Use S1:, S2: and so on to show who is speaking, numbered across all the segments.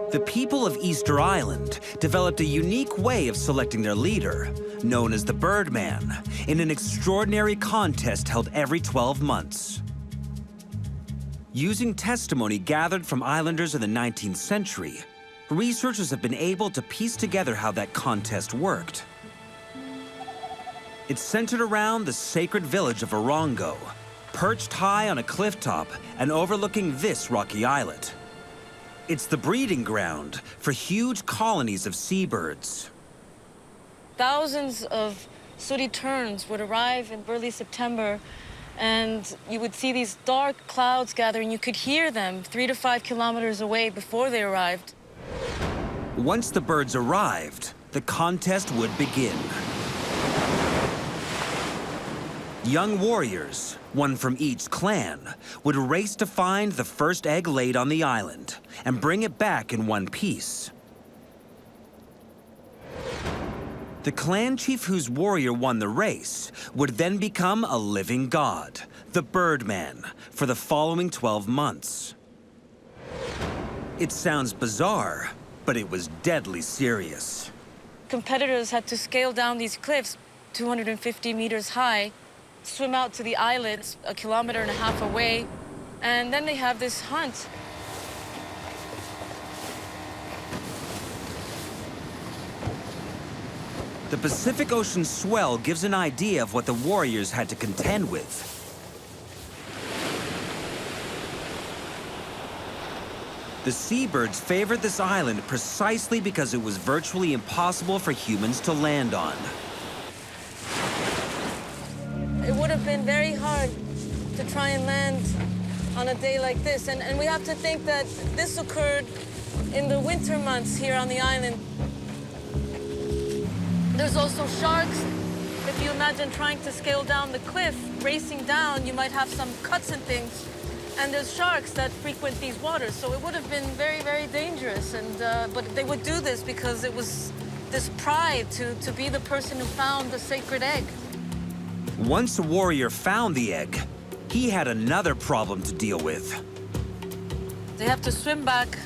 S1: The people of Easter Island developed a unique way of selecting their leader, known as the Birdman, in an extraordinary contest held every 12 months. Using testimony gathered from islanders in the 19th century, researchers have been able to piece together how that contest worked. It's centered around the sacred village of Orongo, perched high on a cliff top and overlooking this rocky islet. It's the breeding ground for huge colonies of seabirds.
S2: Thousands of sooty terns would arrive in early September, and you would see these dark clouds gathering. You could hear them 3 to 5 kilometers away before they arrived.
S1: Once the birds arrived, the contest would begin. Young warriors, one from each clan, would race to find the first egg laid on the island and bring it back in one piece. The clan chief whose warrior won the race would then become a living god, the Birdman, for the following 12 months. It sounds bizarre, but it was deadly serious.
S2: Competitors had to scale down these cliffs 250 meters high, swim out to the islet 1.5 kilometers away, and then they have this hunt.
S1: The Pacific Ocean swell gives an idea of what the warriors had to contend with. The seabirds favored this island precisely because it was virtually impossible for humans to land on.
S2: It would have been very hard to try and land on a day like this. And we have to think that this occurred in the winter months here on the island. There's also sharks. If you imagine trying to scale down the cliff, racing down, you might have some cuts and things. And there's sharks that frequent these waters. So it would have been very, very dangerous. But they would do this because it was this pride to be the person who found the sacred egg.
S1: Once a warrior found the egg, he had another problem to deal with.
S2: They have to swim back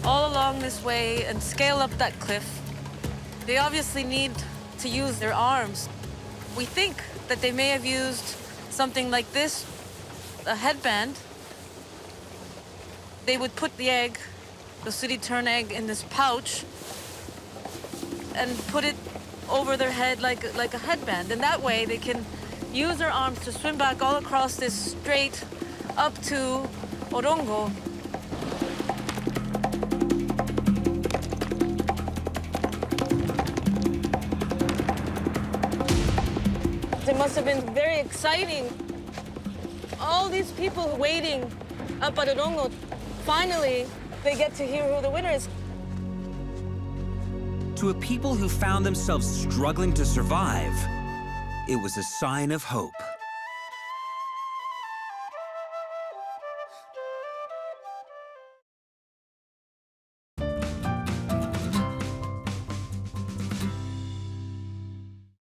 S2: all along this way and scale up that cliff. They obviously need to use their arms. We think that they may have used something like this, a headband. They would put the egg, the sooty tern egg, in this pouch and put it over their head like a headband. And that way they can use their arms to swim back all across this strait up to Orongo. It must have been very exciting. All these people waiting up at Orongo, finally they get to hear who the winner is.
S1: To a people who found themselves struggling to survive, it was a sign of hope.